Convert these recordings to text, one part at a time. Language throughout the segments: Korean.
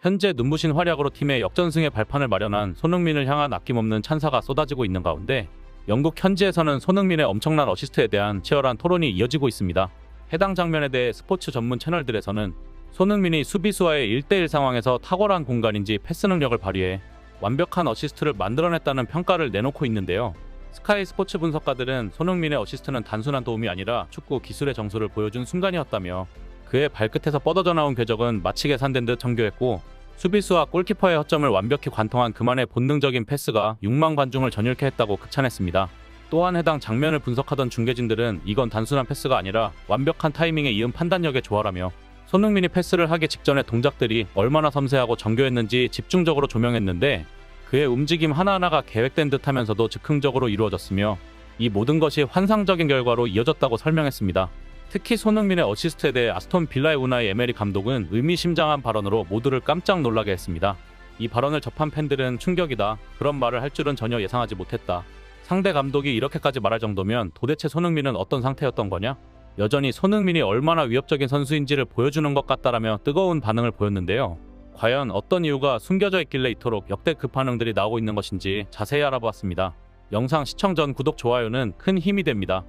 현재 눈부신 활약으로 팀의 역전승의 발판을 마련한 손흥민을 향한 아낌없는 찬사가 쏟아지고 있는 가운데 영국 현지에서는 손흥민의 엄청난 어시스트에 대한 치열한 토론이 이어지고 있습니다. 해당 장면에 대해 스포츠 전문 채널들에서는 손흥민이 수비수와의 1대1 상황에서 탁월한 공간인지 패스 능력을 발휘해 완벽한 어시스트를 만들어냈다는 평가를 내놓고 있는데요. 스카이 스포츠 분석가들은 손흥민의 어시스트는 단순한 도움이 아니라 축구 기술의 정수를 보여준 순간이었다며 그의 발끝에서 뻗어져 나온 궤적은 마치 계산된 듯 정교했고 수비수와 골키퍼의 허점을 완벽히 관통한 그만의 본능적인 패스가 6만 관중을 전율케 했다고 극찬했습니다. 또한 해당 장면을 분석하던 중계진들은 이건 단순한 패스가 아니라 완벽한 타이밍에 이은 판단력의 조화라며 손흥민이 패스를 하기 직전의 동작들이 얼마나 섬세하고 정교했는지 집중적으로 조명했는데 그의 움직임 하나하나가 계획된 듯하면서도 즉흥적으로 이루어졌으며 이 모든 것이 환상적인 결과로 이어졌다고 설명했습니다. 특히 손흥민의 어시스트에 대해 아스톤 빌라의 우나이 에메리 감독은 의미심장한 발언으로 모두를 깜짝 놀라게 했습니다. 이 발언을 접한 팬들은 충격이다. 그런 말을 할 줄은 전혀 예상하지 못했다. 상대 감독이 이렇게까지 말할 정도면 도대체 손흥민은 어떤 상태였던 거냐? 여전히 손흥민이 얼마나 위협적인 선수인지를 보여주는 것 같다라며 뜨거운 반응을 보였는데요. 과연 어떤 이유가 숨겨져 있길래 이토록 역대급 반응들이 나오고 있는 것인지 자세히 알아보았습니다. 영상 시청 전 구독, 좋아요는 큰 힘이 됩니다.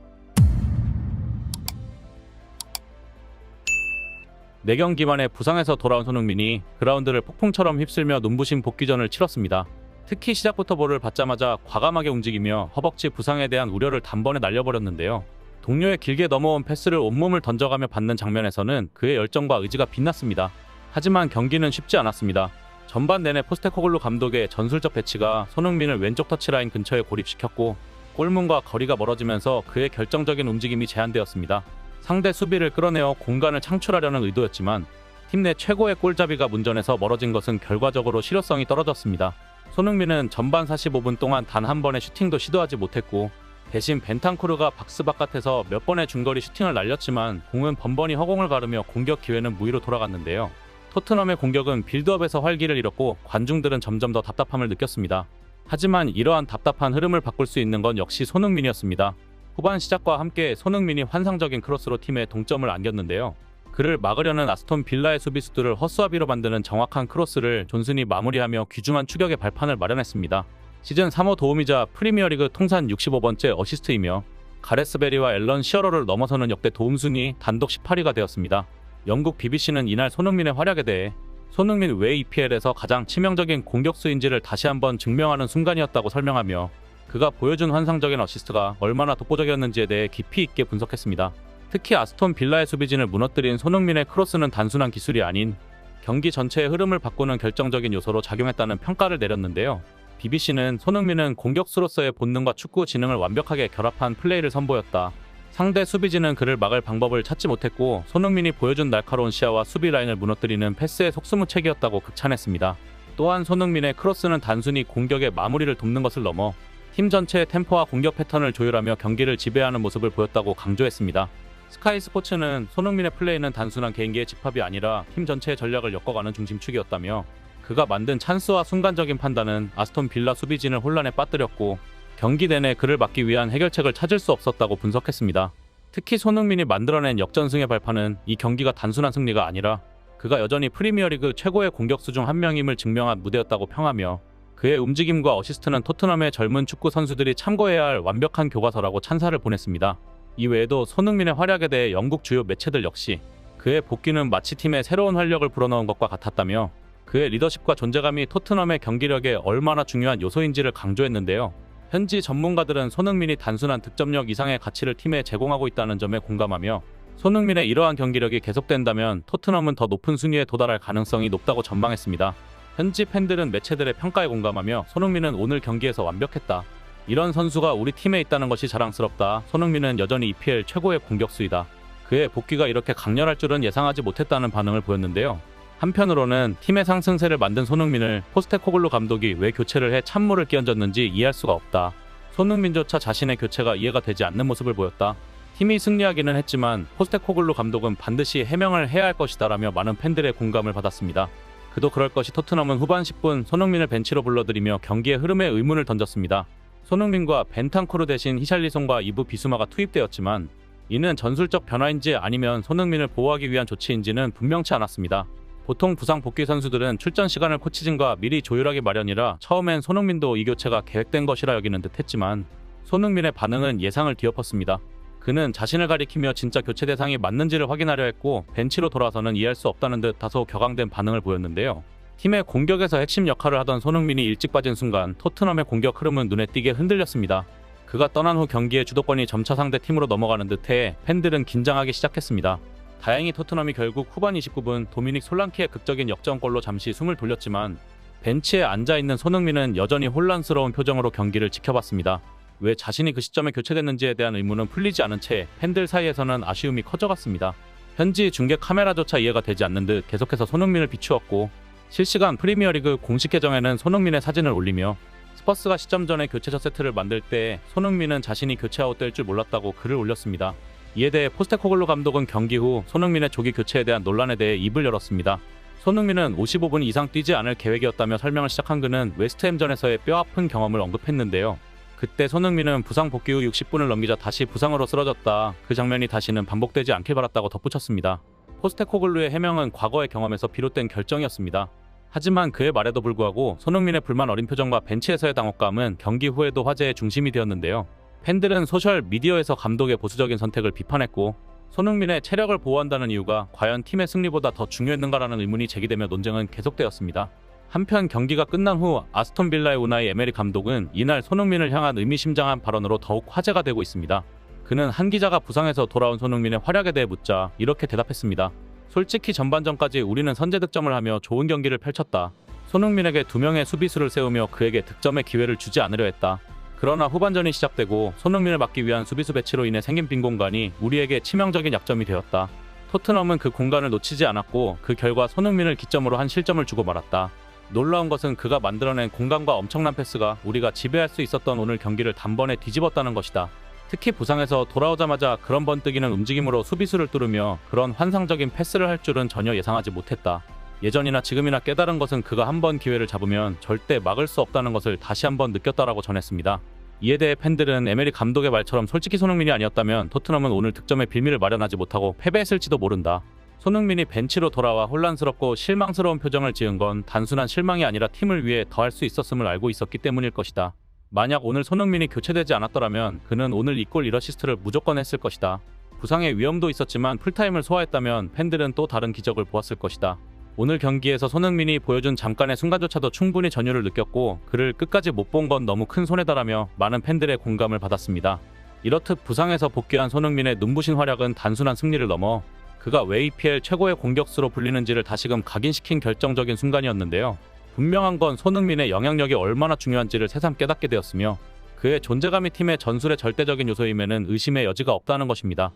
4경기 만에 부상에서 돌아온 손흥민이 그라운드를 폭풍처럼 휩쓸며 눈부신 복귀전을 치렀습니다. 특히 시작부터 볼을 받자마자 과감하게 움직이며 허벅지 부상에 대한 우려를 단번에 날려버렸는데요. 동료의 길게 넘어온 패스를 온몸을 던져가며 받는 장면에서는 그의 열정과 의지가 빛났습니다. 하지만 경기는 쉽지 않았습니다. 전반 내내 포스테코글루 감독의 전술적 배치가 손흥민을 왼쪽 터치라인 근처에 고립시켰고 골문과 거리가 멀어지면서 그의 결정적인 움직임이 제한되었습니다. 상대 수비를 끌어내어 공간을 창출하려는 의도였지만 팀 내 최고의 골잡이가 문전에서 멀어진 것은 결과적으로 실효성이 떨어졌습니다. 손흥민은 전반 45분 동안 단 한 번의 슈팅도 시도하지 못했고 대신 벤탄쿠르가 박스 바깥에서 몇 번의 중거리 슈팅을 날렸지만 공은 번번이 허공을 가르며 공격 기회는 무의로 돌아갔는데요. 토트넘의 공격은 빌드업에서 활기를 잃었고 관중들은 점점 더 답답함을 느꼈습니다. 하지만 이러한 답답한 흐름을 바꿀 수 있는 건 역시 손흥민이었습니다. 후반 시작과 함께 손흥민이 환상적인 크로스로 팀에 동점을 안겼는데요. 그를 막으려는 아스톤 빌라의 수비수들을 헛수아비로 만드는 정확한 크로스를 존슨이 마무리하며 귀중한 추격의 발판을 마련했습니다. 시즌 3호 도움이자 프리미어리그 통산 65번째 어시스트이며 가레스 베리와 앨런 시어러를 넘어서는 역대 도움 순위 단독 18위가 되었습니다. 영국 BBC는 이날 손흥민의 활약에 대해 손흥민 왜 EPL에서 가장 치명적인 공격수인지를 다시 한번 증명하는 순간이었다고 설명하며 그가 보여준 환상적인 어시스트가 얼마나 독보적이었는지에 대해 깊이 있게 분석했습니다. 특히 아스톤 빌라의 수비진을 무너뜨린 손흥민의 크로스는 단순한 기술이 아닌 경기 전체의 흐름을 바꾸는 결정적인 요소로 작용했다는 평가를 내렸는데요. BBC는 손흥민은 공격수로서의 본능과 축구 지능을 완벽하게 결합한 플레이를 선보였다. 상대 수비진은 그를 막을 방법을 찾지 못했고 손흥민이 보여준 날카로운 시야와 수비 라인을 무너뜨리는 패스의 속수무책이었다고 극찬했습니다. 또한 손흥민의 크로스는 단순히 공격의 마무리를 돕는 것을 넘어 팀 전체의 템포와 공격 패턴을 조율하며 경기를 지배하는 모습을 보였다고 강조했습니다. 스카이 스포츠는 손흥민의 플레이는 단순한 개인기의 집합이 아니라 팀 전체의 전략을 엮어가는 중심축이었다며 그가 만든 찬스와 순간적인 판단은 아스톤 빌라 수비진을 혼란에 빠뜨렸고 경기 내내 그를 막기 위한 해결책을 찾을 수 없었다고 분석했습니다. 특히 손흥민이 만들어낸 역전승의 발판은 이 경기가 단순한 승리가 아니라 그가 여전히 프리미어리그 최고의 공격수 중 한 명임을 증명한 무대였다고 평하며 그의 움직임과 어시스트는 토트넘의 젊은 축구 선수들이 참고해야 할 완벽한 교과서라고 찬사를 보냈습니다. 이외에도 손흥민의 활약에 대해 영국 주요 매체들 역시 그의 복귀는 마치 팀에 새로운 활력을 불어넣은 것과 같았다며 그의 리더십과 존재감이 토트넘의 경기력에 얼마나 중요한 요소인지를 강조했는데요. 현지 전문가들은 손흥민이 단순한 득점력 이상의 가치를 팀에 제공하고 있다는 점에 공감하며 손흥민의 이러한 경기력이 계속된다면 토트넘은 더 높은 순위에 도달할 가능성이 높다고 전망했습니다. 현지 팬들은 매체들의 평가에 공감하며 손흥민은 오늘 경기에서 완벽했다. 이런 선수가 우리 팀에 있다는 것이 자랑스럽다. 손흥민은 여전히 EPL 최고의 공격수이다. 그의 복귀가 이렇게 강렬할 줄은 예상하지 못했다는 반응을 보였는데요. 한편으로는 팀의 상승세를 만든 손흥민을 포스테코글루 감독이 왜 교체를 해 찬물을 끼얹었는지 이해할 수가 없다. 손흥민조차 자신의 교체가 이해가 되지 않는 모습을 보였다. 팀이 승리하기는 했지만 포스테코글루 감독은 반드시 해명을 해야 할 것이다 라며 많은 팬들의 공감을 받았습니다. 그도 그럴 것이 토트넘은 후반 10분 손흥민을 벤치로 불러들이며 경기의 흐름에 의문을 던졌습니다. 손흥민과 벤탄쿠르 대신 히샬리송과 이브 비수마가 투입되었지만 이는 전술적 변화인지 아니면 손흥민을 보호하기 위한 조치인지는 분명치 않았습니다. 보통 부상 복귀 선수들은 출전 시간을 코치진과 미리 조율하기 마련이라 처음엔 손흥민도 이 교체가 계획된 것이라 여기는 듯 했지만 손흥민의 반응은 예상을 뒤엎었습니다. 그는 자신을 가리키며 진짜 교체 대상이 맞는지를 확인하려 했고 벤치로 돌아서는 이해할 수 없다는 듯 다소 격앙된 반응을 보였는데요. 팀의 공격에서 핵심 역할을 하던 손흥민이 일찍 빠진 순간 토트넘의 공격 흐름은 눈에 띄게 흔들렸습니다. 그가 떠난 후 경기의 주도권이 점차 상대 팀으로 넘어가는 듯해 팬들은 긴장하기 시작했습니다. 다행히 토트넘이 결국 후반 29분 도미닉 솔랑키의 극적인 역전골로 잠시 숨을 돌렸지만 벤치에 앉아있는 손흥민은 여전히 혼란스러운 표정으로 경기를 지켜봤습니다. 왜 자신이 그 시점에 교체됐는지에 대한 의문은 풀리지 않은 채 팬들 사이에서는 아쉬움이 커져갔습니다. 현지 중계 카메라조차 이해가 되지 않는 듯 계속해서 손흥민을 비추었고 실시간 프리미어리그 공식 계정에는 손흥민의 사진을 올리며 스퍼스가 시점 전에 교체 첫 세트를 만들 때 손흥민은 자신이 교체 아웃될 줄 몰랐다고 글을 올렸습니다. 이에 대해 포스테코글루 감독은 경기 후 손흥민의 조기 교체에 대한 논란에 대해 입을 열었습니다. 손흥민은 55분 이상 뛰지 않을 계획이었다며 설명을 시작한 그는 웨스트햄전에서의 뼈아픈 경험을 언급했는데요. 그때 손흥민은 부상 복귀 후 60분을 넘기자 다시 부상으로 쓰러졌다. 그 장면이 다시는 반복되지 않길 바랐다고 덧붙였습니다. 포스테코글루의 해명은 과거의 경험에서 비롯된 결정이었습니다. 하지만 그의 말에도 불구하고 손흥민의 불만 어린 표정과 벤치에서의 당혹감은 경기 후에도 화제의 중심이 되었는데요. 팬들은 소셜 미디어에서 감독의 보수적인 선택을 비판했고 손흥민의 체력을 보호한다는 이유가 과연 팀의 승리보다 더 중요했는가라는 의문이 제기되며 논쟁은 계속되었습니다. 한편 경기가 끝난 후 아스톤 빌라의 우나이 에메리 감독은 이날 손흥민을 향한 의미심장한 발언으로 더욱 화제가 되고 있습니다. 그는 한 기자가 부상에서 돌아온 손흥민의 활약에 대해 묻자 이렇게 대답했습니다. 솔직히 전반전까지 우리는 선제 득점을 하며 좋은 경기를 펼쳤다. 손흥민에게 2명의 수비수를 세우며 그에게 득점의 기회를 주지 않으려 했다. 그러나 후반전이 시작되고 손흥민을 막기 위한 수비수 배치로 인해 생긴 빈 공간이 우리에게 치명적인 약점이 되었다. 토트넘은 그 공간을 놓치지 않았고 그 결과 손흥민을 기점으로 한 실점을 주고 말았다. 놀라운 것은 그가 만들어낸 공간과 엄청난 패스가 우리가 지배할 수 있었던 오늘 경기를 단번에 뒤집었다는 것이다. 특히 부상에서 돌아오자마자 그런 번뜩이는 움직임으로 수비수를 뚫으며 그런 환상적인 패스를 할 줄은 전혀 예상하지 못했다. 예전이나 지금이나 깨달은 것은 그가 한 번 기회를 잡으면 절대 막을 수 없다는 것을 다시 한번 느꼈다라고 전했습니다. 이에 대해 팬들은 에메리 감독의 말처럼 솔직히 손흥민이 아니었다면 토트넘은 오늘 득점의 빌미를 마련하지 못하고 패배했을지도 모른다. 손흥민이 벤치로 돌아와 혼란스럽고 실망스러운 표정을 지은 건 단순한 실망이 아니라 팀을 위해 더 할 수 있었음을 알고 있었기 때문일 것이다. 만약 오늘 손흥민이 교체되지 않았더라면 그는 오늘 이 골 1어시스트를 무조건 했을 것이다. 부상의 위험도 있었지만 풀타임을 소화했다면 팬들은 또 다른 기적을 보았을 것이다. 오늘 경기에서 손흥민이 보여준 잠깐의 순간조차도 충분히 전율을 느꼈고 그를 끝까지 못 본 건 너무 큰 손해다라며 많은 팬들의 공감을 받았습니다. 이렇듯 부상에서 복귀한 손흥민의 눈부신 활약은 단순한 승리를 넘어 그가 왜 EPL 최고의 공격수로 불리는지를 다시금 각인시킨 결정적인 순간이었는데요. 분명한 건 손흥민의 영향력이 얼마나 중요한지를 새삼 깨닫게 되었으며 그의 존재감이 팀의 전술의 절대적인 요소임에는 의심의 여지가 없다는 것입니다.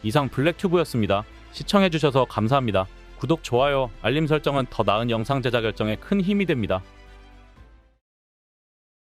이상 블랙튜브였습니다. 시청해주셔서 감사합니다. 구독, 좋아요, 알림 설정은 더 나은 영상 제작 결정에 큰 힘이 됩니다.